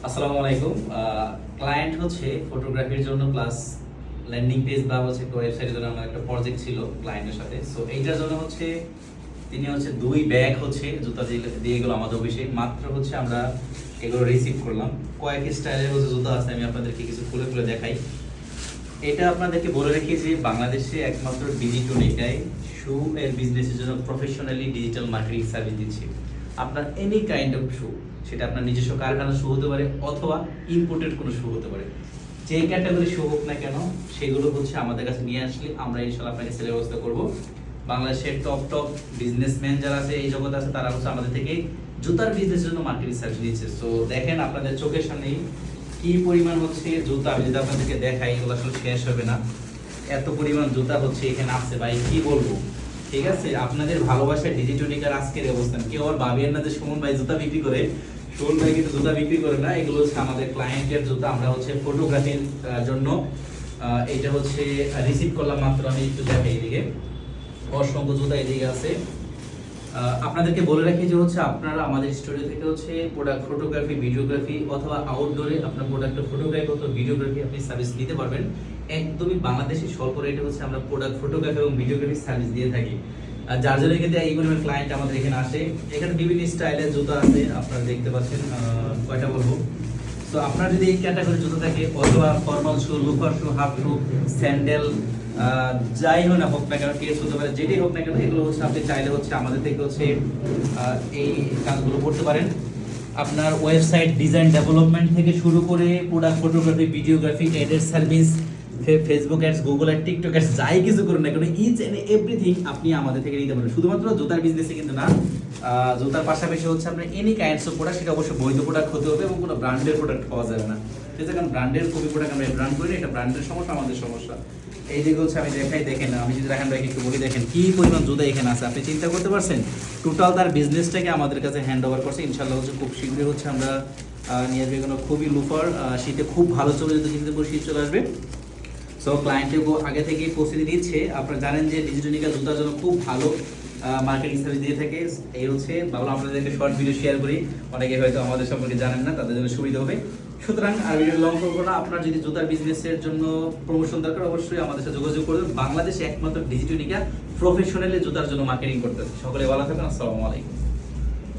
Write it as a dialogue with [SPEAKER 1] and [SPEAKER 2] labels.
[SPEAKER 1] আসসালামু আলাইকুম। ক্লায়েন্ট হচ্ছে ফটোগ্রাফির জন্য প্লাস ল্যান্ডিং পেজ বা হচ্ছে ওয়েবসাইটের জন্য আমার একটা প্রজেক্ট ছিল ক্লায়েন্টের সাথে। সো এইটার জন্য হচ্ছে তিনি হচ্ছে 2 ব্যাগ হচ্ছে জুতা দিয়ে গেলো আমাদের অফিসে। মাত্র হচ্ছে আমরা এগুলো রিসিভ করলাম। কয়েক স্টাইলের হচ্ছে জুতা আছে, আমি আপনাদেরকে কিছু খুলে খুলে দেখাই। এটা আপনাদেরকে বলে রাখি যে বাংলাদেশে একমাত্র ডিজিটনিকাই শু এর বিজনেসের জন্য প্রফেশনালি ডিজিটাল মার্কেটিং সার্ভিস দিচ্ছে। আপনার এনি কাইন্ড অফ শু, সেটা আপনার নিজস্ব কারখানার শু হতে পারে অথবা ইম্পোর্টেড কোনো শু হতে পারে, যে ক্যাটাগরি শু হোক না কেন সেগুলো হচ্ছে আমাদের কাছে নিয়ে আসলে আমরা ইনশাল্লাহ আপনাকে সেলের ব্যবস্থা করব। বাংলাদেশের টপ বিজনেসম্যান যারা আছে এই জগতে আছে তারা হচ্ছে আমাদের থেকে জুতার বিজনেসের জন্য মার্কেটিং সার্ভিস দিচ্ছে। সো দেখেন আপনাদের চোখের সামনেই কি পরিমাণ হচ্ছে জুতা, আমি যদি আপনাদেরকে দেখাই এগুলো আসলে শেষ হবে না, এত পরিমাণ জুতা হচ্ছে এখানে আছে ভাই, কি বলবো। ঠিক আছে, আপনাদের ভালোবাসায় ডিজিটনিকার আজকের অবস্থান। কেউ আর ভাবিয়েন না যে সুমন ভাই জুতা বিক্রি করে। সুমন ভাই কিন্তু জুতা বিক্রি করে না, এগুলো হচ্ছে আমাদের ক্লায়েন্টের জুতা। আমরা হচ্ছে ফটোগ্রাফির জন্য এটা হচ্ছে রিসিভ করলাম মাত্র। আমি একটু দেখাই এদিকে অসংখ্য জুতা এদিকে আছে। আপনাদেরকে বলে রাখি যে হচ্ছে আপনারা আমাদের স্টুডিও থেকে হচ্ছে প্রোডাক্ট ফটোগ্রাফি, ভিডিওগ্রাফি অথবা আউটডোরে আপনার প্রোডাক্টের ফটোগ্রাফি অথবা ভিডিওগ্রাফি আপনি সার্ভিস নিতে পারবেন। একদমই বাংলাদেশি স্বল্প রেটে হচ্ছে আমরা প্রোডাক্ট ফটোগ্রাফি এবং ভিডিওগ্রাফি সার্ভিস দিয়ে থাকি। যার জন্য কিন্তু এই পরিমাণ ক্লায়েন্ট আমাদের এখানে আসে। এখানে বিভিন্ন স্টাইলের জুতা আছে, আপনারা দেখতে পাচ্ছেন। কয়টা বলবো, তো আপনার যদি এই ক্যাটাগরি জুতো থাকে অথবা ফর্মাল শু, লোফার শু, হাফ শু, স্যান্ডেল, যাই হোক না হোক না কেন, কেস হতে পারে, যেটাই হোক না কেন, এগুলো হচ্ছে আপনি চাইলে হচ্ছে আমাদের থেকে হচ্ছে এই কাজগুলো করতে পারেন। আপনার ওয়েবসাইট ডিজাইন ডেভেলপমেন্ট থেকে শুরু করে প্রোডাক্ট ফটোগ্রাফি, ভিডিওগ্রাফি, এডের service, Facebook ads, Google ad, TikTok ads, যাই কিছু করুন না কেন, ইচ এন্ড এভরিথিং আপনি আমাদের থেকে নিতে পারেন। শুধুমাত্র জুতার বিজনেসে কিন্তু না, জুতার পাশাপাশি হচ্ছে আপনার এনি কাইন্ডস অফ প্রোডাক্ট, সেটা অবশ্যই বৈধ প্রোডাক্ট হতে হবে এবং কোনো ব্র্যান্ডের প্রোডাক্ট পাওয়া যাবে না। ঠিক আছে, কারণ ব্র্যান্ডের কপি প্রোডাক্ট আমরা ব্র্যান্ড করি না, এটা ব্র্যান্ডের সমস্যা, আমাদের সমস্যা। এই যে হচ্ছে আমি দেখাই, দেখেন, আমি যদি রাখান ভাইকে একটু বলি, দেখেন কি পরিমাণ জুতা এখানে আছে, আপনি চিন্তা করতে পারছেন। টোটাল তার বিজনেসটাকে আমাদের কাছে হ্যান্ড ওভার করছে। ইনশাল্লাহ হচ্ছে খুব শীঘ্রই হচ্ছে আমরা নিয়ে আসবে কোনো খুবই লুফার, শীতে খুব ভালো চলে যেতে, শীতে পুরো শীত চলে আসবে। সো ক্লায়েন্টকে আগে থেকেই প্রস্তুতি দিচ্ছে। আপনারা জানেন যে ডিজিটনিকা জুতার জন্য খুব ভালো মার্কেটিং সার্ভিস দিয়ে থাকে। এই হচ্ছে ভাবলাম আপনাদেরকে শর্ট ভিডিও শেয়ার করি, অনেকে হয়তো আমাদের সম্পর্কে জানেন না, তাদের জন্য সুবিধা হবে। সুতরাং আর ভিডিও লং করবো না। আপনার যদি জুতার বিজনেসের জন্য প্রমোশন দরকার অবশ্যই আমাদের সাথে যোগাযোগ করবেন। বাংলাদেশে একমাত্র ডিজিটনিকা প্রফেশনালি জুতার জন্য মার্কেটিং করতেছে। সকলে ভালো থাকুন, আসসালামু আলাইকুম।